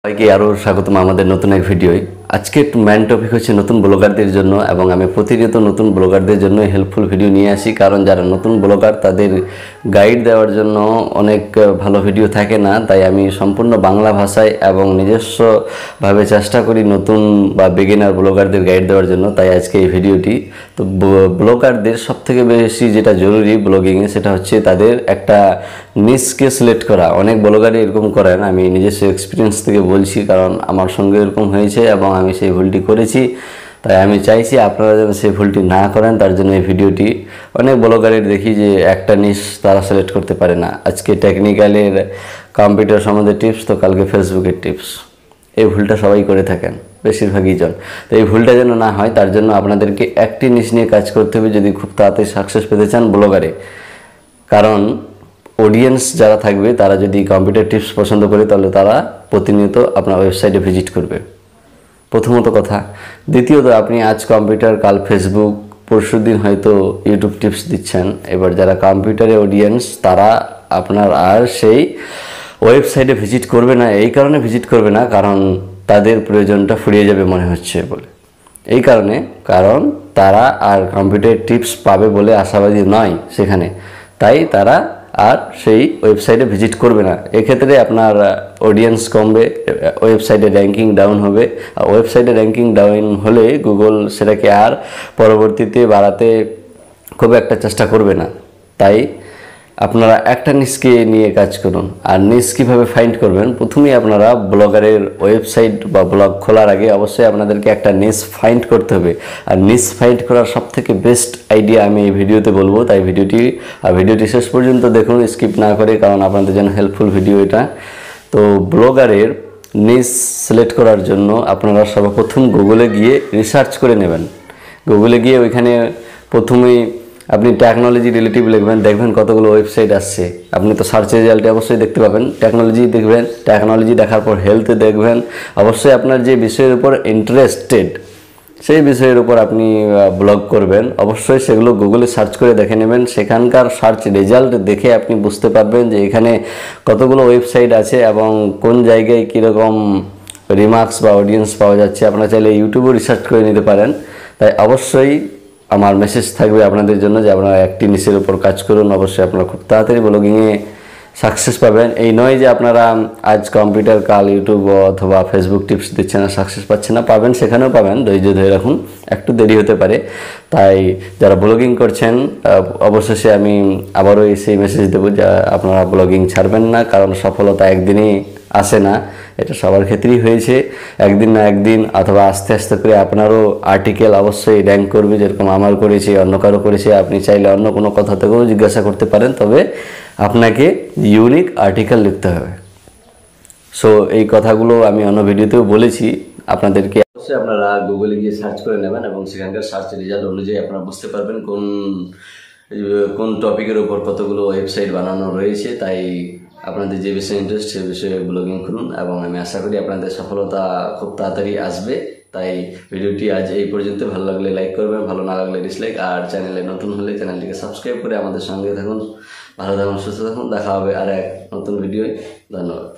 সবাইকে আরও স্বাগতম আমাদের নতুন এক ভিডিওয়। আজকের মেইন টপিক হচ্ছে নতুন ব্লগারদের জন্য, এবং আমি প্রতিনিয়ত নতুন ব্লগারদের জন্য হেল্পফুল ভিডিও নিয়ে আসি, কারণ যারা নতুন ব্লগার তাদের গাইড দেওয়ার জন্য অনেক ভালো ভিডিও থাকে না। তাই আমি সম্পূর্ণ বাংলা ভাষায় এবং নিজস্বভাবে চেষ্টা করি নতুন বা বিগিনার ব্লগারদের গাইড দেওয়ার জন্য। তাই আজকে এই ভিডিওটি। তো ব্লগারদের সবথেকে বেশি যেটা জরুরি ব্লগিংয়ে, সেটা হচ্ছে তাদের একটা নিশকে সিলেক্ট করা। অনেক ব্লগারই এরকম করেন, আমি নিজস্ব এক্সপিরিয়েন্স থেকে বলছি, কারণ আমার সঙ্গে এরকম হয়েছে এবং আমি সেই ভুলটি করেছি। তাই আমি চাইছি আপনারা যেন সেই ভুলটি না করেন, তার জন্য এই ভিডিওটি। অনেক ব্লগারের দেখি যে একটা নিশ তারা সিলেক্ট করতে পারে না। আজকে টেকনিক্যালের কম্পিউটার সম্বন্ধে টিপস, তো কালকে ফেসবুকের টিপস। এই ভুলটা সবাই করে থাকেন, বেশিরভাগই জন। তো এই ভুলটা যেন না হয় তার জন্য আপনাদেরকে একটি নিশ নিয়ে কাজ করতে হবে যদি খুব তাড়াতাড়ি সাকসেস পেতে চান ব্লগারে। কারণ অডিয়েন্স যারা থাকবে তারা যদি কম্পিউটার টিপস পছন্দ করে, তাহলে তারা প্রতিনিয়ত আপনার ওয়েবসাইটে ভিজিট করবে, প্রথমত কথা। দ্বিতীয়ত, আপনি আজ কম্পিউটার, কাল ফেসবুক, পরশুদিন হয়তো ইউটিউব টিপস দিচ্ছেন। এবার যারা কম্পিউটারে অডিয়েন্স, তারা আপনার আর সেই ওয়েবসাইটে ভিজিট করবে না। এই কারণে ভিজিট করবে না কারণ তাদের প্রয়োজনটা ফুরিয়ে যাবে মনে হচ্ছে বলে। এই কারণে, কারণ তারা আর কম্পিউটার টিপস পাবে বলে আশাবাদী নয় সেখানে, তাই তারা আর সেই ওয়েবসাইটে ভিজিট করবে না। এক্ষেত্রে আপনার অডিয়েন্স কমবে, ওয়েবসাইটে র্যাঙ্কিং ডাউন হবে। আর ওয়েবসাইটে র্যাঙ্কিং ডাউন হলে গুগল সেটাকে আর পরবর্তীতে বাড়াতে খুব একটা চেষ্টা করবে না। তাই আপনারা একটা নিশকে নিয়ে কাজ করুন। আর নিশ কীভাবে ফাইন্ড করবেন, প্রথমেই আপনারা ব্লগারের ওয়েবসাইট বা ব্লগ খোলার আগে অবশ্যই আপনাদেরকে একটা নিশ ফাইন্ড করতে হবে। আর নিশ ফাইন্ড করার সবথেকে বেস্ট আইডিয়া আমি এই ভিডিওতে বলবো, তাই ভিডিওটি শেষ পর্যন্ত দেখুন, স্কিপ না করে, কারণ আপনাদের জন্য হেল্পফুল ভিডিও এটা। তো ব্লগারের নিশ সিলেক্ট করার জন্য আপনারা সর্বপ্রথম গুগলে গিয়ে রিসার্চ করে নেবেন। গুগলে গিয়ে ওইখানে প্রথমেই আপনি টেকনোলজি রিলেটিভ লিখবেন, দেখবেন কতগুলো ওয়েবসাইট আসছে। আপনি তো সার্চ রেজাল্টে অবশ্যই দেখতে পাবেন। টেকনোলজি দেখবেন, টেকনোলজি দেখার পর হেলথে দেখবেন। অবশ্যই আপনার যে বিষয়ের উপর ইন্টারেস্টেড সেই বিষয়ের উপর আপনি ব্লগ করবেন, অবশ্যই সেগুলো গুগলে সার্চ করে দেখে নেবেন। সেখানকার সার্চ রেজাল্ট দেখে আপনি বুঝতে পারবেন যে এখানে কতগুলো ওয়েবসাইট আছে এবং কোন জায়গায় কীরকম রিমার্কস বা অডিয়েন্স পাওয়া যাচ্ছে। আপনারা চাইলে ইউটিউবেও রিসার্চ করে নিতে পারেন। তাই অবশ্যই আমার মেসেজ থাকবে আপনাদের জন্য যে আপনারা একটি নিশের উপর কাজ করুন, অবশ্যই আপনারা খুব তাড়াতাড়ি ব্লগিংয়ে সাকসেস পাবেন। এই নয় যে আপনারা আজ কম্পিউটার, কাল ইউটিউব অথবা ফেসবুক টিপস দিচ্ছেন আর সাকসেস পাচ্ছেন না। পাবেন, সেখানেও পাবেন, ধৈর্য ধরে রাখুন, একটু দেরি হতে পারে। তাই যারা ব্লগিং করছেন, অবশেষে আমি আবারও সেই মেসেজ দেবো যে আপনারা ব্লগিং ছাড়বেন না, কারণ সফলতা একদিনই আসে না। এটা সবার ক্ষেত্রেই হয়েছে, একদিন না একদিন, অথবা আস্তে আস্তে করে আপনারও আর্টিকেল অবশ্যই র্যাঙ্ক করবে, যেরকম আমার করেছে, অন্য কারো করেছে। আপনি চাইলে অন্য কোনো কথা থেকেও জিজ্ঞাসা করতে পারেন, তবে আপনাকে ইউনিক আর্টিকেল লিখতে হবে। সো এই কথাগুলো আমি অন্য ভিডিওতেও বলেছি আপনাদেরকে। অবশ্যই আপনারা গুগলে গিয়ে সার্চ করে নেবেন এবং সেখানকার সার্চ রেজাল্ট অনুযায়ী আপনারা বুঝতে পারবেন কোন টপিকের উপর কতগুলো ওয়েবসাইট বানানো রয়েছে। তাই আপনাদের যে বিষয়ে ইন্টারেস্ট সে বিষয়ে ব্লগিং করুন, এবং আমি আশা করি আপনাদের সফলতা খুব তাড়াতাড়ি আসবে। তাই ভিডিওটি আজ এই পর্যন্ত। ভালো লাগলে লাইক করবেন, ভালো না লাগলে ডিসলাইক। আর চ্যানেলে নতুন হলে চ্যানেলটিকে সাবস্ক্রাইব করে আমাদের সঙ্গে থাকুন। ভালো থাকুন, সুস্থ থাকুন। দেখা হবে আর এক নতুন ভিডিওয়। ধন্যবাদ।